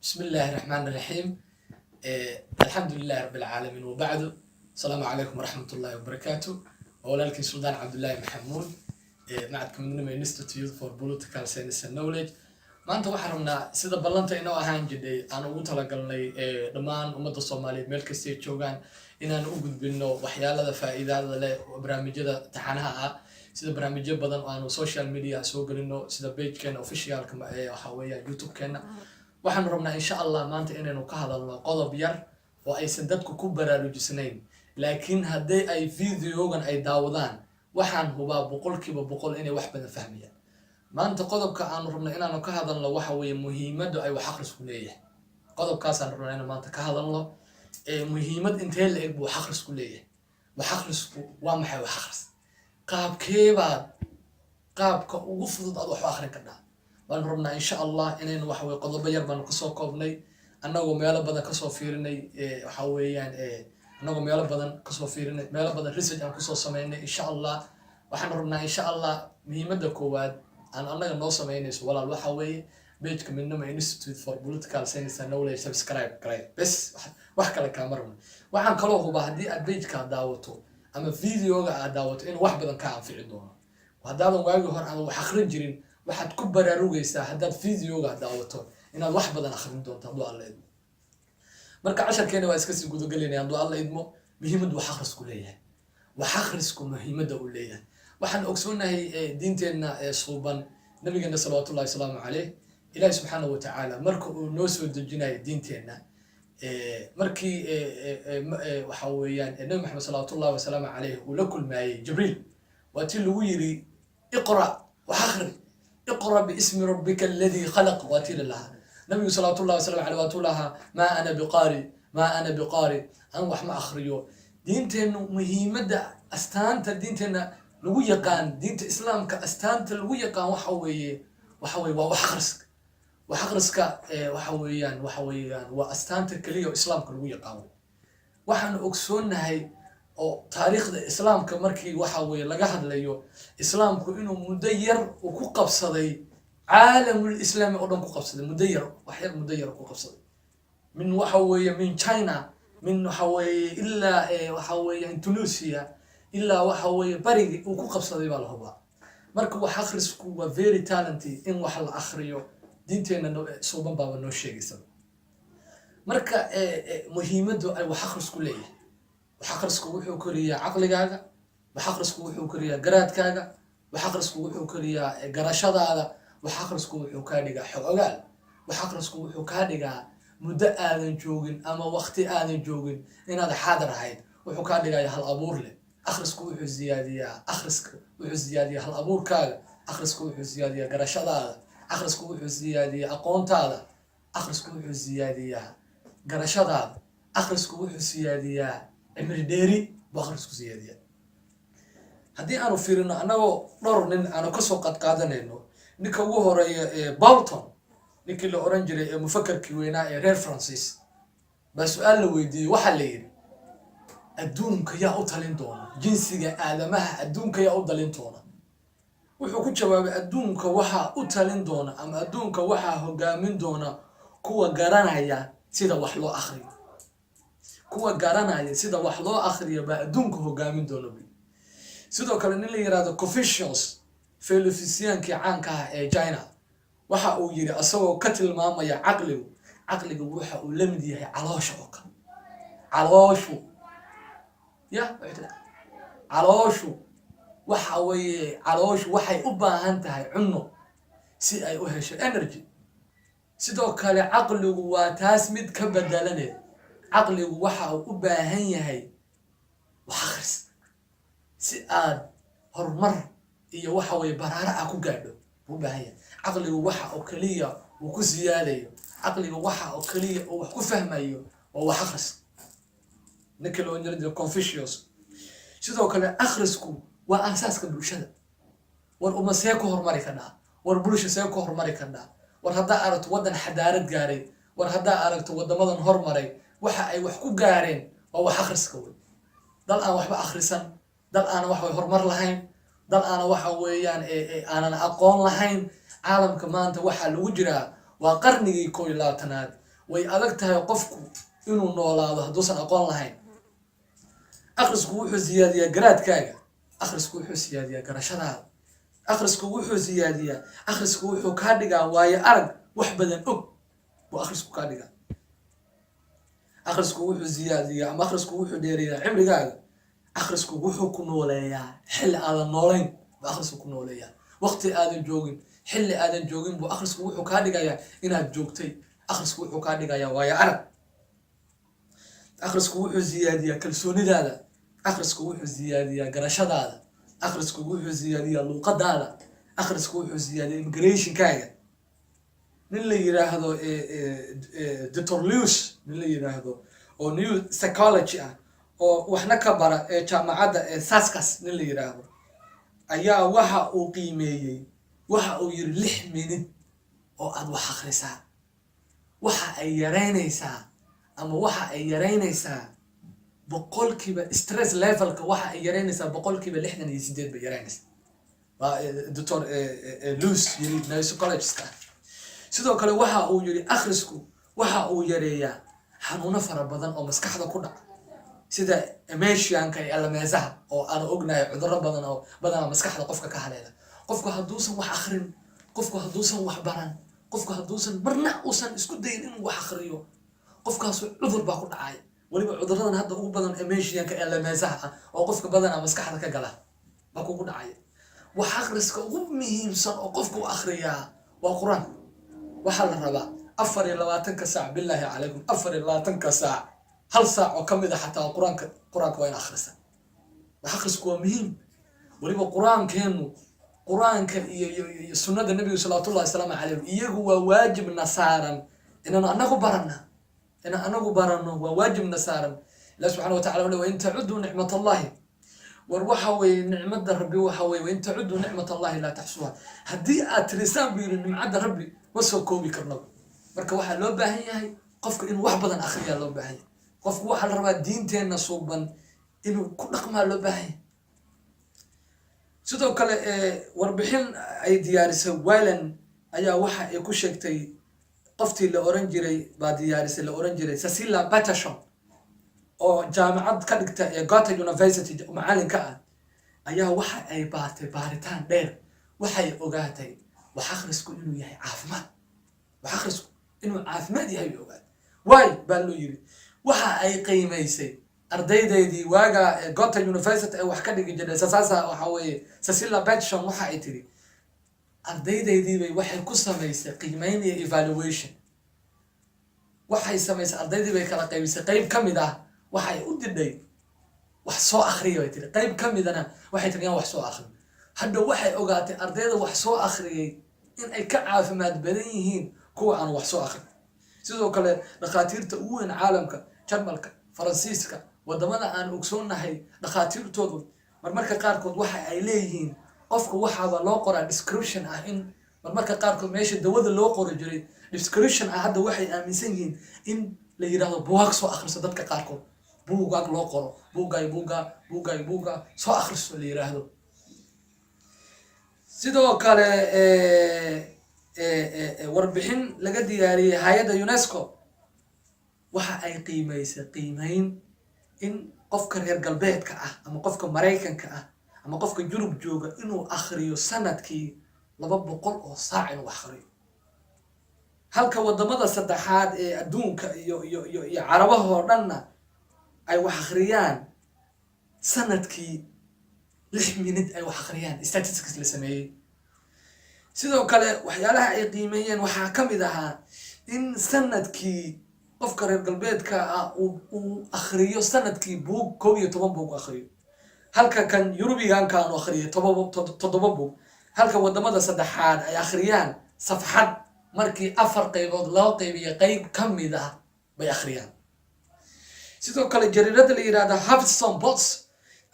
بسم الله الرحمن الرحيم. الحمد لله رب العالمين وبعد. السلام عليكم ورحمة الله وبركاته. ولكن سلطان عبد الله محمود معكم من Institute for Political Science and Knowledge. maanta waxaan rabnaa sida ballanta inoo ahaan jiray aan ugu talagalnay dhammaan ummadda Soomaaliyeed meel kasta ay joogaan inaan u gudbino waxyaalada faa'iidada leh barnaamijyada taxanaha ah sida barnaamijyo badan oo aan social media soo galino sida page-keena official-ka waxa weeyaan YouTube-keena waxaan rabnaa insha Allah maanta inaynu ka hadalno qodob yar oo aysan dadku ku baraarujisnayn laakiin haddii ay video-gan ay daawadaan waxaan hubaa boqolkiiba boqol inay wax badan fahmayaan maanta qodobka aan rabnay inaan ka hadalno waxa weeye muhiimaddu ay wax akhrisku leeyahay qodobkaas aan rabnay inaan maanta ka hadalno muhiimad intee la eg buu wax akhrisku leeyahay wax akhrisku waa maxay wax akhris qaabka ugu fudud aad wax akhrin kartaa waan rabnaa insha Allah inaynu wax weey qodobo yar baan ka soo koobnay annagoo meelo badan ka soo fiirinay waxa weeyaan annagoo meelo badan ka soo fiirinay meelo badan research aan ku soo sameynay insha Allah waxaan rabnaa insha Allah muhiimadda koowaad aan annaga noo sameynayso walaal waxa weeye page-ka midnimo Institute for Political Science and Knowledge subscribe garay bas wax kale ka marno waxaan kaloo hubaa haddii aad page-ka daawato ama video-ga aad daawato in wax badan ka anfici doono haddaadan waagi hore aan wax akhrin jirin waxaad ku baraarugaysaa haddaad video-ga daawato inaad wax badan akhrin doonto hadduu alla idmo marka casharkeena waa iska sii gudagelinaya hadduu alla idmo muhiimaddu wax akhrisku leeyahay wax akhrisku muhiimadda uu leeyahay waxaan ogsoonahay diinteena suuban nabigeena salawaatullaahi wasalaamu calayh ilaahi subxaanahu watacaala marka uu noo soo dejinayo diinteena markii waxa weeyaan nabi maxamed salawaatullaahi wasalaamu calayh uu la kulmaayey jibriil waa tii lagu yiri iqra wax akhri اقرأ باسم ربك الذي خلق واتيل الله نبي صلى الله عليه وسلم على واتولها ما أنا بقارئ أنا وحما أخريو دينتين مهمة أستانت دينتين لو يقان دينت إسلام كأستانت لو يقان وحوي وحخرسك وحويان وأستانت كلية إسلام كلو يقان وحن أكسون هاي oo taariikhda islaamka markii waxa weeye laga hadlayo islaamku inuu mudayar uu ku qabsaday caalamul islaami oo dhan ku qabsaday mudayar ku qabsaday min waxa weeye min China min waxa weeye ilaa waxa weeye Indonesia ilaa waxa weeye barigi uu ku qabsaday baa la hubaa marka wax akhrisku waa very talented in wax la akhriyo diinteena suuban baa noo sheegaysa marka muhiimaddu ay wax akhrisku leeyahay وحقرسك وحو كوريا عقلكاغا وحقرسك وحو كوريا غرادكاغا وحقرسك وحو كوريا غراشدادا وحقرسك وحو كادغا خوغال وحقرسك وحو كادغا مدة آدن جوجين أما وقت آدن جوجين إن هذا حاضر هاي وحو كادغا هال أبور له أخرسك وحو زيادية هال أبور كاغا أخرسك وحو زيادية غراشدادا أخرسك وحو زيادية أقونتادا أخرسك وحو زيادية غراشدادا أخرسك وحو زيادية عمري ديري بخرسكو زيادية هدي أنا فيرنا أنا ضرر أنا كسو قد قادنينو نيكا وهوري بالتون نيكا اللي أورنجري مفكر كوينا رير فرانسيس بس سؤال ويدي وحليل الدون كيا أوتالين دونا جنسي آدمها الدون كيا أوتالين دونا وحو كجواب الدون كوحا أوتالين دونا أما الدون كوحا هقامين دونا كوا قرانا يا سيدا وحلو آخرين kuwa garanaya sida wax loo akhriyo ba adduunka hogaamin doono sidoo kale in la yiraahdo Confucius filosofiyaankii caanka ah ee China waxa uu yiri asagoo ka tilmaamaya caqligu waxa uu la mid yahay caloosha oo kale calooshu waxa weeye calooshu waxay u baahan tahay cunno si ay u hesho energy sidoo kale caqligu waa taas mid ka bedelanay caqligu waxa uu u baahan yahay wax akhris si aad horumar iyo waxa way baraara ku gaadho u baahan yahay caqligu waxa uu kaliya uu ku siyaadayo caqligu waxa uu kaliya uu wax ku fahmayo oo wax akhris ninka loo yiraahdo Confucius sidoo kale akhrisku waa aasaaska bulshada war uma see ku horumari karnaa war bulsho see ku horumari karnaa war hadda aragto wadan xadaarad gaaray war hadda aragto wadamadan horumaray waxa ay wax ku gaareen oo wax akhriska weey dal aan waxba akhrisan dal aan wax way horumar lahayn dal aan waxa weeyaan aanan aqoon lahayn caalamka maanta waxa lagu jiraa waa qarnigii 11aad way adag tahay qofku inuu noolaado hadduusan aqoon lahayn. akhrisku wuxuu siyaadiyaa garaadkaaga, akhrisku wuxuu siyaadiyaa garashadaada, akhrisku wuxuu siyaadiyaa, akhrisku wuxuu kaa dhigaa waayo arag wax badan og buu akhrisku kaa dhigaa. akhrisku wuxuu siyaadiyaa ama akhrisku wuxuu dheereeyaa cimrigaaga, akhrisku wuxuu ku nooleeyaa xilli aadan noolayn buu akhrisku ku nooleeyaa. waqti aadan joogin, xilli aadan joogin buu akhrisku wuxuu kaa dhigayaa inaad joogtay, akhrisku wuxuu kaa dhigayaa waayo arag. akhrisku wuxuu siyaadiyaa kalsoonidaada, akhrisku wuxuu siyaadiyaa garashadaada, akhrisku wuxuu siyaadiyaa luuqadaada, akhrisku wuxuu siyaadiyaa immigrationkaaga. nin la yiraahdo Dr. Lewis, nin la yiraahdo oo new psychology ah oo waxna ka bara jaamacadda Sussex, nin la yiraahdo ayaa waxa uu qiimeeyay, waxa uu yiri 6 minute oo aad wax akhrisaa waxa ay yareynaysaa ama waxa ay yareynaysaa boqolkiiba stress levelka, waxa ay yareynaysaa boqolkiiba 68 bay yareynaysaa. waa Dr. Lewis yiri psychologist. sidoo kale waxa uu yiri akhrisku waxa uu yareeyaa xanuuno fara badan oo maskaxda ku dhaca sida dementia-ka iyo almeesaha oo aan ognahay cudurro badan oo badan maskaxda qofka ka haleela. qofku hadduusan wax akhrin, qofku hadduusan wax baran, qofku hadduusan marna uusan isku dayin inuu wax akhriyo, qofkaas cudur baa ku dhacay. waliba cudurradan hadda ugu badan dementia-ka iyo almeesaha oo qofka badan maskaxda ka gala baa kugu dhacay. wax akhriska ugu muhiimsan oo qofku akhriyaa waa quraan. waxaa la rabaa 24 saac billahi calaykum 24 saac hal saac oo kamid ah xataa quraanka waa in akhrisaa. wax akhrisku waa muhiim. waliba quraanka iyo sunnada nabiga sallallahu alayhi wasallam iyagu waa waajib nasaaran inaan anagu barano waa waajib nasaaran. ilaahi subhanahu wa ta'ala wa in ta'uddu ni'matallahi war waxa way nicmada rabbi waxa way in ta'uddu ni'matallahi la tahsuha. haddii aad tirisaan biir nimcada rabbi ma soo koobi karno. marka waxa loo baahan yahay qofka inuu wax badan akhriyo loo baahan yahay. qofku waxa la rabaa diinteena suuban inuu ku dhaqmaa loo baahan yahay. sidoo kale warbixin ay diyaarisay Wayland ayaa waxa ay ku sheegtay qoftii la oran jiray baa diyaarisay la oran jiray Cecilia Patterson oo jaamacad ka dhigta Goethe University macalinka ah ayaa waxa ay baaritaan dheer waxay ogaatay wax akhrisku inuu yahay caafimaad. wax akhrisku inuu caafimaad yahay ogaatay. way baa loo yiri waxa ay qiimeysay ardaydeedii waaga Goethe University ay wax ka dhigi jireen saasa waxa weeye Cecilia Patterson waxa ay tiri ardaydeedii bay waxay ku sameysay qiimeyn iyo evaluation. waxay sameysay ardaydii bay kala qaybisay qayb kamid ah waxay u diday wax soo akhriyo ay tiri, qayb kamidana waxay tiri wax soo akhriyo. hadda waxay ogaatay ardayda wax soo akhriyay in ay ka caafimaad badan yihiin kuwa aan wax soo akhrin. sidoo kale dhakhaatiirta ugu weyn caalamka, Jarmalka, Faransiiska, wadamada aan ogsoonahay dhakhaatiirtoodu marmarka qaarkood waxa ay leeyihiin qofka waxaaba loo qoraa description ah in marmarka qaarkood meesha dawada loo qoro jiray description ah. hadda waxay aaminsan yihiin in la yiraahdo buug soo akhriso dadka qaarkood, buugaag loo qoro buuga soo akhriso la yiraahdo. sidoo kale warbixin laga diyaariyay hay'adda UNESCO waxa ay qiimeyn in qofka reer galbeedka ah ama qofka Mareykanka ah ama qofka Yurub jooga inuu akhriyo sanadkii 200 oo saac inuu akhriyo. halka wadamada saddexaad ee adduunka iyo carabaha oo dhanna ay wax akhriyaan sanadkii 6 minute ay wax akhriyaan. statistics la sameeyay. sidoo kale waxyaalaha ay qiimeeyeen waxaa kamid ahaa in sanadkii qofka reer galbeedka ah uu akhriyo sanadkii buug 12 buug akhriyo, halka kan Yurubiyaanka aanu akhriyo 7 buug. halka wadamada saddexaad ay akhriyaan safxad markii 4 qaybood loo qaybiyo qayb kamid ah bay akhriyaan. sidoo kale jariirada la yiraahdo Huffington Post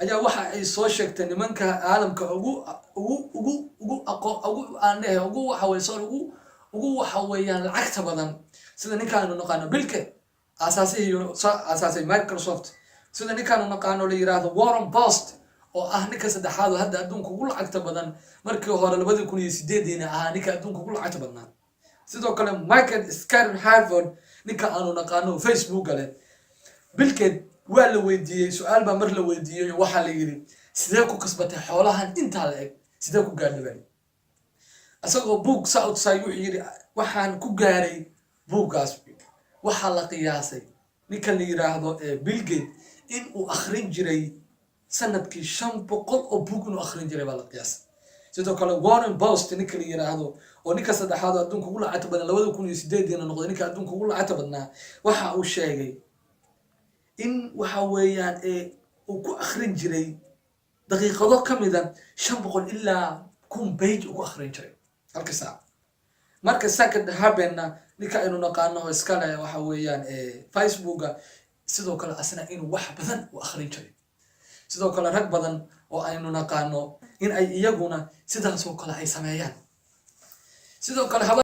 ayaa waxa ay soo sheegtay nimanka caalamka ugu waxa weeyaan lacagta badan sida ninkaan naqaano Bill Gates asaasay Microsoft, sida ninkaan naqaano la yiraahdo Warren Buffett oo ah ninka saddexaad oo hadda adduunka ugu lacagta badan markii hore 2008 ahaa ninka adduunka ugu lacagta badnaa. sidoo kale Michael Scott Harvard ninka aanu naqaano Facebook gale bilkeed waa la weydiiyey su'aal baa mar la weydiiyey waxa la yiri sidee ku kasbatay xoolahan inta la eg sidee ku gaadhay asagoo buug South Side wuxuu yiri waxaan ku gaaray buugaas waxa la qiyaasay ninka la yiraahdo Bill Gates in uu akhrin jiray sanadkii 500 oo buug inuu akhrin jiray baa la qiyaasay sidoo kale Warren Buffett ninka la yiraahdo oo ninka saddexaad adduunka ugu lacagta badan 2008 noqday ninka adduunka ugu lacagta badnaa waxa uu sheegay in waxa weeyaan uu ku akhrin jiray daqiiqado kamida 500 ilaa 1000 page uu akhrin jiray halka saac marka second habenna ninka aynu naqaano iska leh waxa weeyaan Facebook sidoo kale asna inuu wax badan u akhrin jiray sidoo kale rag badan oo aynu naqaano in ay iyaguna sidaas oo kale ay sameeyaan sidoo kale